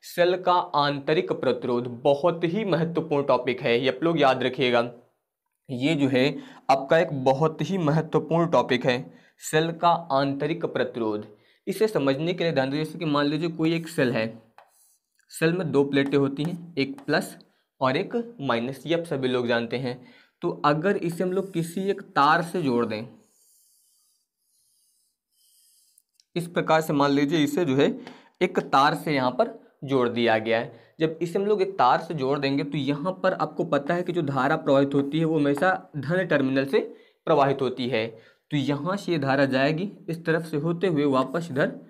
Cell का आंतरिक प्रतिरोध बहुत ही महत्वपूर्ण टॉपिक है, ये आप लोग याद रखिएगा। ये जो है आपका एक बहुत ही महत्वपूर्ण टॉपिक है, सेल का आंतरिक प्रतिरोध। इसे समझने के लिए ध्यान दीजिए, जैसे कि मान लीजिए कोई एक सेल है, सेल में दो प्लेटें होती हैं, एक प्लस और एक माइनस, ये आप सभी लोग जानते हैं। तो अगर इसे हम लोग किसी एक तार से जोड़ दें, इस प्रकार से मान लीजिए इसे जो है एक तार से यहाँ पर जोड़ दिया गया है। जब इसे हम लोग एक तार से जोड़ देंगे तो यहाँ पर आपको पता है कि जो धारा प्रवाहित होती है वो हमेशा धन टर्मिनल से प्रवाहित होती है। तो यहाँ से ये धारा जाएगी इस तरफ से होते हुए वापस इधर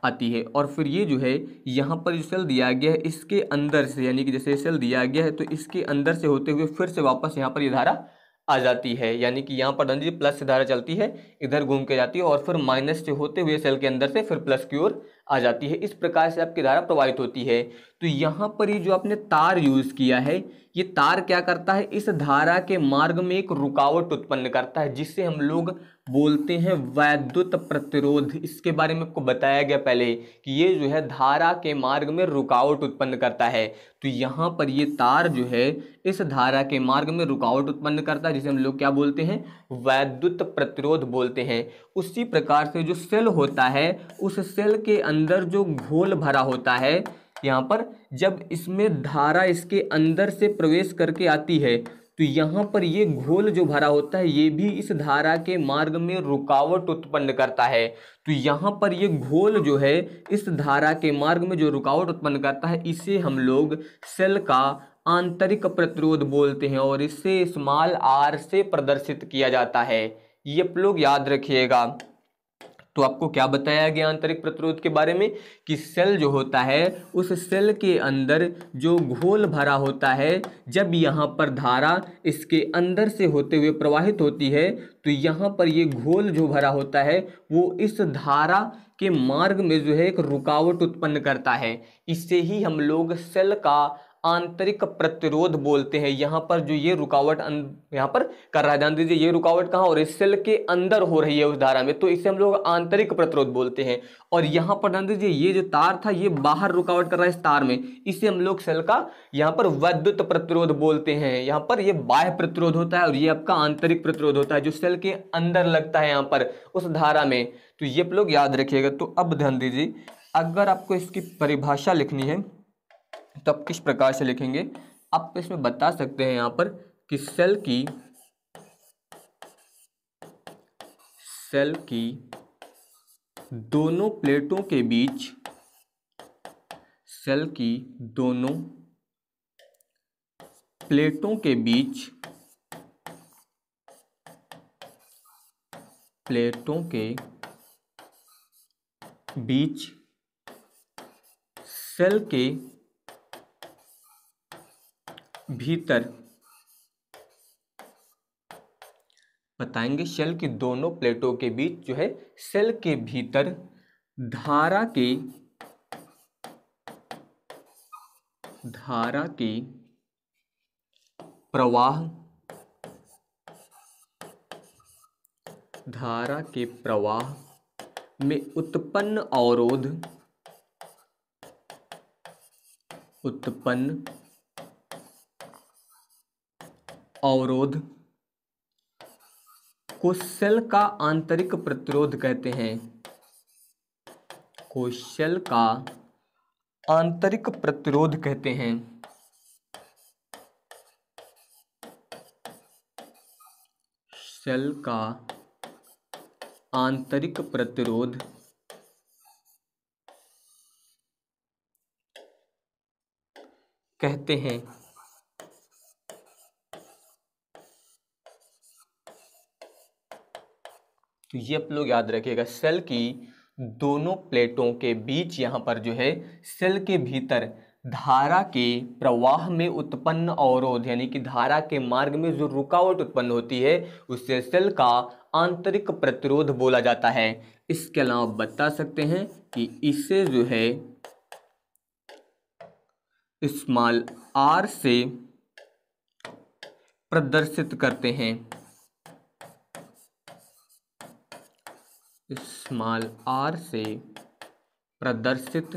आती है, और फिर ये जो है यहाँ पर जो सेल दिया गया है इसके अंदर से, यानी कि जैसे सेल दिया गया है तो इसके अंदर से होते हुए फिर से वापस यहाँ पर ये धारा आ जाती है। यानी कि यहाँ पर ध्यान दीजिए प्लस से धारा चलती है, इधर घूम के जाती है और फिर माइनस से होते हुए सेल के अंदर से फिर प्लस की ओर आ जाती है। इस प्रकार से आपकी धारा प्रवाहित होती है। तो यहाँ पर ये जो आपने तार यूज किया है, ये तार क्या करता है, इस धारा के मार्ग में एक रुकावट उत्पन्न करता है, जिससे हम लोग बोलते हैं वैद्युत प्रतिरोध। इसके बारे में आपको बताया गया पहले कि ये जो है धारा के मार्ग में रुकावट उत्पन्न करता है। तो यहाँ पर ये तार जो है इस धारा के मार्ग में रुकावट उत्पन्न करता है, जिसे हम लोग क्या बोलते हैं, वैद्युत प्रतिरोध बोलते हैं। उसी प्रकार से जो सेल होता है, उस सेल के अंदर जो घोल भरा होता है, यहाँ पर जब इसमें धारा इसके अंदर से प्रवेश करके आती है तो यहाँ पर ये घोल जो भरा होता है ये भी इस धारा के मार्ग में रुकावट उत्पन्न करता है। तो यहाँ पर ये घोल जो है इस धारा के मार्ग में जो रुकावट उत्पन्न करता है, इसे हम लोग सेल का आंतरिक प्रतिरोध बोलते हैं और इसे स्मॉल आर से प्रदर्शित किया जाता है। ये आप लोग याद रखिएगा। तो आपको क्या बताया गया आंतरिक प्रतिरोध के बारे में कि सेल जो होता है उस सेल के अंदर जो घोल भरा होता है, जब यहाँ पर धारा इसके अंदर से होते हुए प्रवाहित होती है तो यहाँ पर ये घोल जो भरा होता है वो इस धारा के मार्ग में जो है एक रुकावट उत्पन्न करता है। इससे ही हम लोग सेल का आंतरिक प्रतिरोध बोलते हैं। यहाँ पर जो ये रुकावट यहाँ पर कर रहा है, ध्यान दीजिए ये रुकावट कहाँ हो रही है, सेल के अंदर हो रही है उस धारा में, तो इसे हम लोग आंतरिक प्रतिरोध बोलते हैं। और यहाँ पर ध्यान दीजिए ये जो तार था ये बाहर रुकावट कर रहा है इस तार में, इसे हम लोग सेल का यहाँ पर वैद्युत प्रतिरोध बोलते हैं। यहाँ पर ये बाह्य प्रतिरोध होता है और ये आपका आंतरिक प्रतिरोध होता है जो सेल के अंदर लगता है यहाँ पर उस धारा में। तो ये आप लोग याद रखिएगा। तो अब ध्यान दीजिए, अगर आपको इसकी परिभाषा लिखनी है तो आप किस प्रकार से लिखेंगे, आप इसमें बता सकते हैं यहाँ पर कि सेल की दोनों प्लेटों के बीच, सेल की दोनों प्लेटों के बीच, प्लेटों के बीच सेल के भीतर, बताएंगे सेल की दोनों प्लेटों के बीच जो है सेल के भीतर धारा के प्रवाह, धारा के प्रवाह में उत्पन्न अवरोध को सेल का आंतरिक प्रतिरोध कहते हैं। को सेल का आंतरिक प्रतिरोध कहते हैं। सेल का आंतरिक प्रतिरोध कहते हैं। तो ये आप लोग याद रखिएगा, सेल की दोनों प्लेटों के बीच यहाँ पर जो है सेल के भीतर धारा के प्रवाह में उत्पन्न अवरोध, यानी कि धारा के मार्ग में जो रुकावट उत्पन्न होती है उससे सेल का आंतरिक प्रतिरोध बोला जाता है। इसके अलावा बता सकते हैं कि इसे जो है स्मॉल आर से प्रदर्शित करते हैं। स्मॉल आर से प्रदर्शित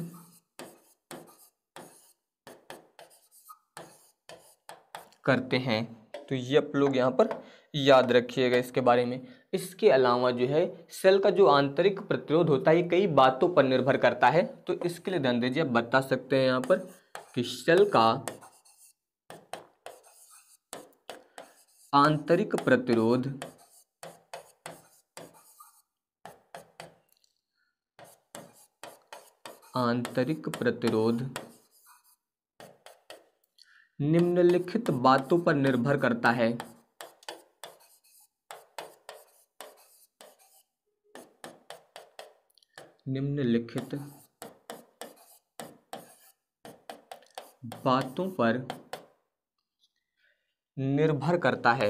करते हैं। तो ये आप लोग यहाँ पर याद रखिएगा इसके बारे में। इसके अलावा जो है सेल का जो आंतरिक प्रतिरोध होता है ये कई बातों पर निर्भर करता है। तो इसके लिए ध्यान दीजिए, आप बता सकते हैं यहाँ पर कि सेल का आंतरिक प्रतिरोध निम्नलिखित बातों पर निर्भर करता है। निम्नलिखित बातों पर निर्भर करता है।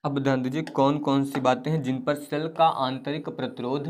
अब ध्यान दीजिए कौन कौन सी बातें हैं जिन पर सेल का आंतरिक प्रतिरोध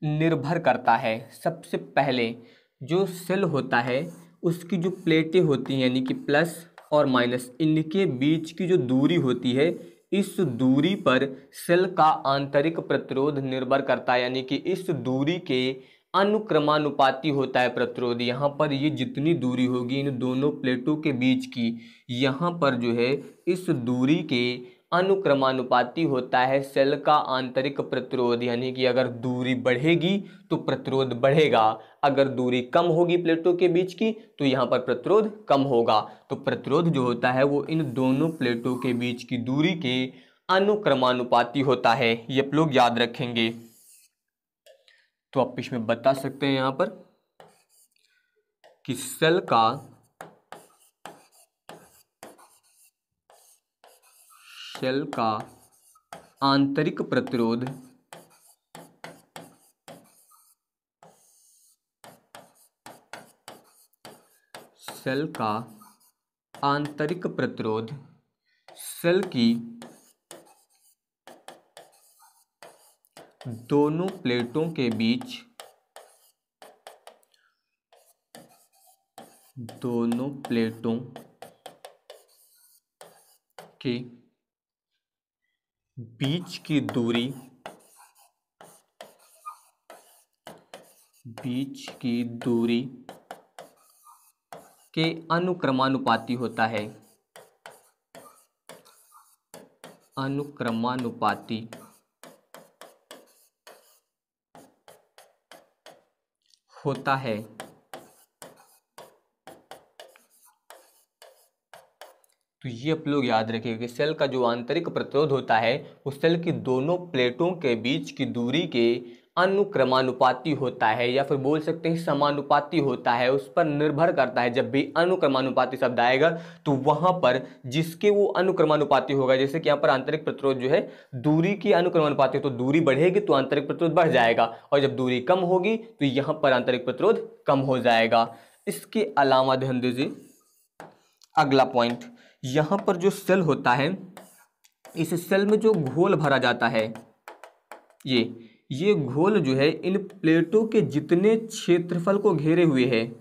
निर्भर करता है। सबसे पहले जो सेल होता है उसकी जो प्लेटें होती हैं यानी कि प्लस और माइनस, इनके बीच की जो दूरी होती है इस दूरी पर सेल का आंतरिक प्रतिरोध निर्भर करता है। यानी कि इस दूरी के अनुक्रमानुपाती होता है प्रतिरोध। यहाँ पर ये जितनी दूरी होगी इन दोनों प्लेटों के बीच की, यहाँ पर जो है इस दूरी के अनुक्रमानुपाती होता है सेल का आंतरिक प्रतिरोध। यानी कि अगर दूरी बढ़ेगी तो प्रतिरोध बढ़ेगा, अगर दूरी कम होगी प्लेटों के बीच की तो यहाँ पर प्रतिरोध कम होगा। तो प्रतिरोध जो होता है वो इन दोनों प्लेटों के बीच की दूरी के अनुक्रमानुपाती होता है। ये आप लोग याद रखेंगे। तो आप इसमें बता सकते हैं यहाँ पर कि सेल का आंतरिक प्रतिरोध सेल की दोनों प्लेटों के बीच के बीच की दूरी के अनुक्रमानुपाती होता है। अनुक्रमानुपाती होता है। तो ये आप लोग याद रखिए कि सेल का जो आंतरिक प्रतिरोध होता है उस सेल की दोनों प्लेटों के बीच की दूरी के अनुक्रमानुपाती होता है, या फिर बोल सकते हैं समानुपाती होता है। उस पर निर्भर करता है। जब भी अनुक्रमानुपाती शब्द आएगा तो वहां पर जिसके वो अनुक्रमानुपाती होगा, जैसे कि यहाँ पर आंतरिक प्रतिरोध जो है दूरी की अनुक्रमानुपाती, तो दूरी बढ़ेगी तो आंतरिक प्रतिरोध बढ़ जाएगा, और जब दूरी कम होगी तो यहाँ पर आंतरिक प्रतिरोध कम हो जाएगा। इसके अलावा ध्यान दीजिए अगला पॉइंट, यहाँ पर जो सेल होता है इस सेल में जो घोल भरा जाता है, ये घोल जो है इन प्लेटों के जितने क्षेत्रफल को घेरे हुए है,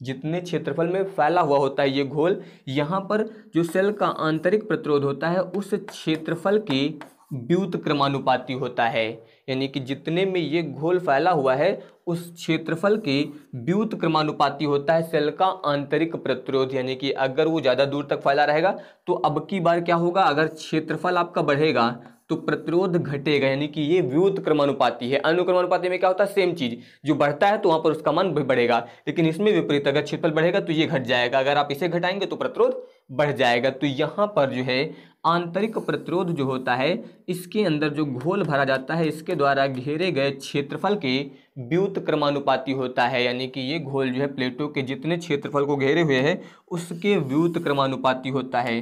जितने क्षेत्रफल में फैला हुआ होता है ये घोल, यहाँ पर जो सेल का आंतरिक प्रतिरोध होता है उस क्षेत्रफल के व्युत्क्रमानुपाती होता है। यानी कि जितने में ये घोल फैला हुआ है उस क्षेत्रफल के व्युत्क्रमानुपाती होता है सेल का आंतरिक प्रतिरोध। यानी कि अगर वो ज़्यादा दूर तक फैला रहेगा तो अब की बार क्या होगा, अगर क्षेत्रफल आपका बढ़ेगा तो प्रतिरोध घटेगा। यानी कि ये व्युत्क्रमानुपाती है। अनुक्रमानुपाती में क्या होता है, सेम चीज, जो बढ़ता है तो वहां पर उसका मान भी बढ़ेगा, लेकिन इसमें विपरीत, अगर क्षेत्रफल बढ़ेगा तो ये घट जाएगा, अगर आप इसे घटाएंगे तो प्रतिरोध बढ़ जाएगा। तो यहाँ पर जो है आंतरिक प्रतिरोध जो होता है इसके अंदर जो घोल भरा जाता है इसके द्वारा घेरे गए क्षेत्रफल के व्युत्क्रमानुपाती होता है। यानी कि ये घोल जो है प्लेटों के जितने क्षेत्रफल को घेरे हुए हैं उसके व्युत्क्रमानुपाती होता है।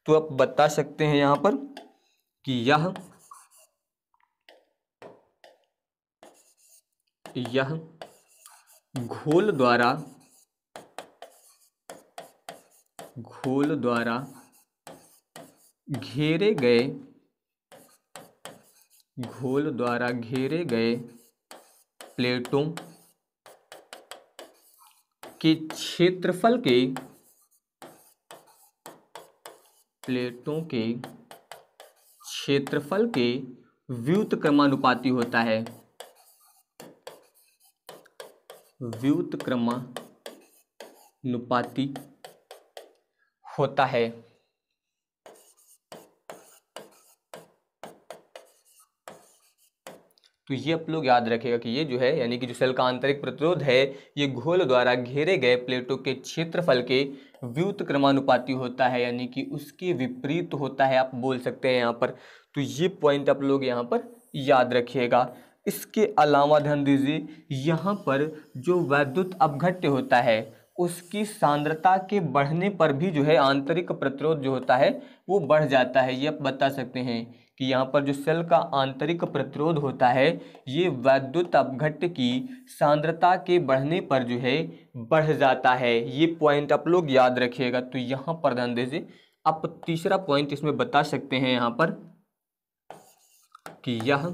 तो आप बता सकते हैं यहाँ पर कि यह घोल द्वारा घेरे गए प्लेटों के क्षेत्रफल के व्युत्क्रमानुपाती होता है, व्युत्क्रमानुपाती होता है। तो ये आप लोग याद रखिएगा कि ये जो है यानी कि जो सेल का आंतरिक प्रतिरोध है ये घोल द्वारा घेरे गए प्लेटों के क्षेत्रफल के व्युत्क्रमानुपाती होता है, यानी कि उसके विपरीत होता है, आप बोल सकते हैं यहाँ पर। तो ये पॉइंट आप लोग यहाँ पर याद रखिएगा। इसके अलावा ध्यान दीजिए यहाँ पर जो वैद्युत अपघट्य होता है उसकी सांद्रता के बढ़ने पर भी जो है आंतरिक प्रतिरोध जो होता है वो बढ़ जाता है। ये आप बता सकते हैं कि यहाँ पर जो सेल का आंतरिक प्रतिरोध होता है ये वैद्युत अपघट्य की सांद्रता के बढ़ने पर जो है बढ़ जाता है। ये पॉइंट आप लोग याद रखिएगा। तो यहाँ पर ध्यान दीजिए, आप तीसरा पॉइंट इसमें बता सकते हैं यहाँ पर कि यह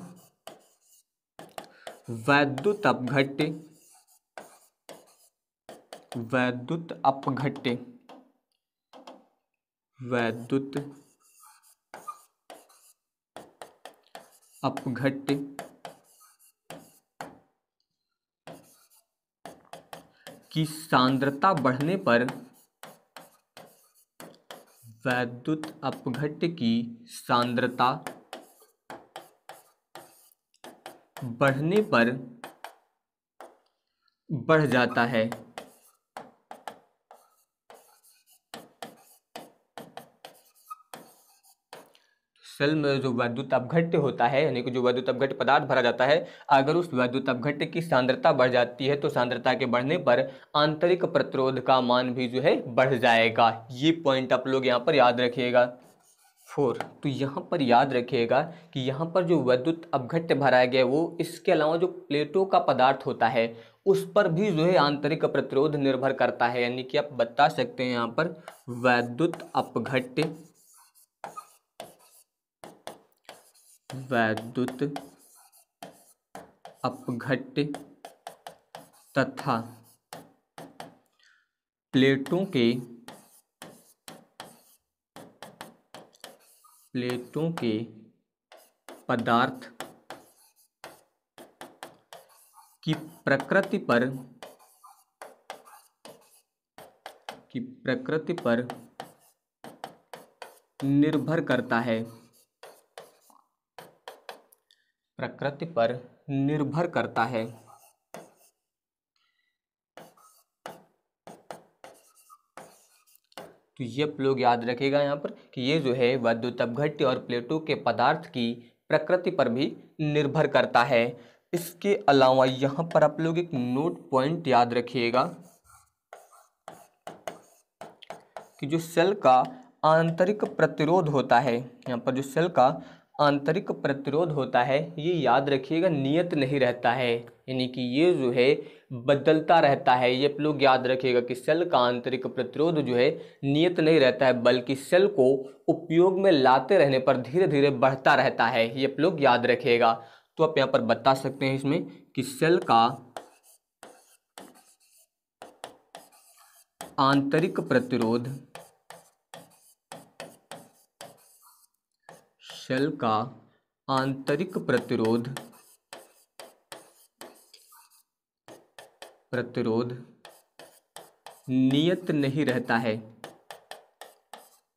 वैद्युत अपघट्य वैद्युत अपघट्य वैद्युत अपघट्य की सांद्रता बढ़ने पर वैद्युत अपघट्य की सांद्रता बढ़ने पर बढ़ जाता है। सेल में जो वैद्युत अपघट्य होता है यानी कि जो वैद्युत अपघट्य पदार्थ भरा जाता है, अगर उस वैद्युत अपघट्य की सांद्रता बढ़ जाती है तो सांद्रता के बढ़ने पर आंतरिक प्रतिरोध का मान भी जो है बढ़ जाएगा। ये पॉइंट आप लोग यहाँ पर याद रखिएगा। 4, तो यहाँ पर याद रखिएगा कि यहाँ पर जो वैद्युत अपघट्य भराया गया वो इसके अलावा जो प्लेटों का पदार्थ होता है उस पर भी जो है आंतरिक प्रतिरोध निर्भर करता है, यानी कि आप बता सकते हैं यहाँ पर वैद्युत अपघट्य तथा प्लेटों के पदार्थ की प्रकृति पर निर्भर करता है। प्रकृति पर निर्भर करता है। तो ये आप लोग याद रखिएगा यहाँ पर कि ये जो है वैद्युत अपघट्य और प्लेटों के पदार्थ की प्रकृति पर भी निर्भर करता है। इसके अलावा यहाँ पर आप लोग एक नोट पॉइंट याद रखिएगा कि जो सेल का आंतरिक प्रतिरोध होता है, यहाँ पर जो सेल का आंतरिक प्रतिरोध होता है ये याद रखिएगा नियत नहीं रहता है, यानी कि ये जो है बदलता रहता है। ये आप लोग याद रखिएगा कि सेल का आंतरिक प्रतिरोध जो है नियत नहीं रहता है, बल्कि सेल को उपयोग में लाते रहने पर धीरे धीरे बढ़ता रहता है। ये आप लोग याद रखिएगा। तो आप यहाँ पर बता सकते हैं इसमें कि सेल का आंतरिक प्रतिरोध सेल का आंतरिक प्रतिरोध नियत नहीं रहता है,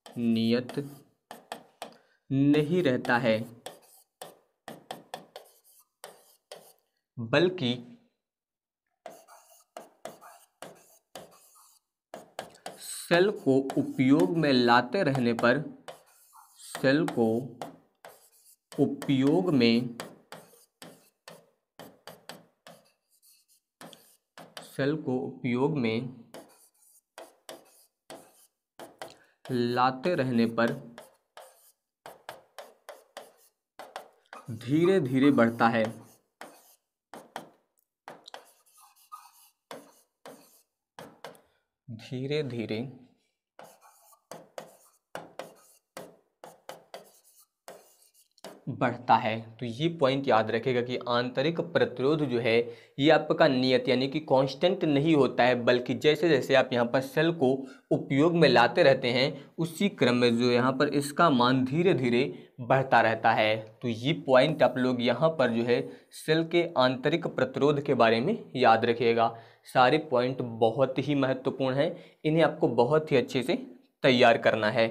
नियत नहीं रहता है, बल्कि सेल को उपयोग में लाते रहने पर सेल को उपयोग में लाते रहने पर धीरे धीरे बढ़ता है। धीरे धीरे बढ़ता है। तो ये पॉइंट याद रखेगा कि आंतरिक प्रतिरोध जो है ये आपका नियत यानी कि कांस्टेंट नहीं होता है, बल्कि जैसे जैसे आप यहाँ पर सेल को उपयोग में लाते रहते हैं उसी क्रम में जो यहाँ पर इसका मान धीरे धीरे बढ़ता रहता है। तो ये पॉइंट आप लोग यहाँ पर जो है सेल के आंतरिक प्रतिरोध के बारे में याद रखिएगा। सारे पॉइंट बहुत ही महत्वपूर्ण हैं, इन्हें आपको बहुत ही अच्छे से तैयार करना है।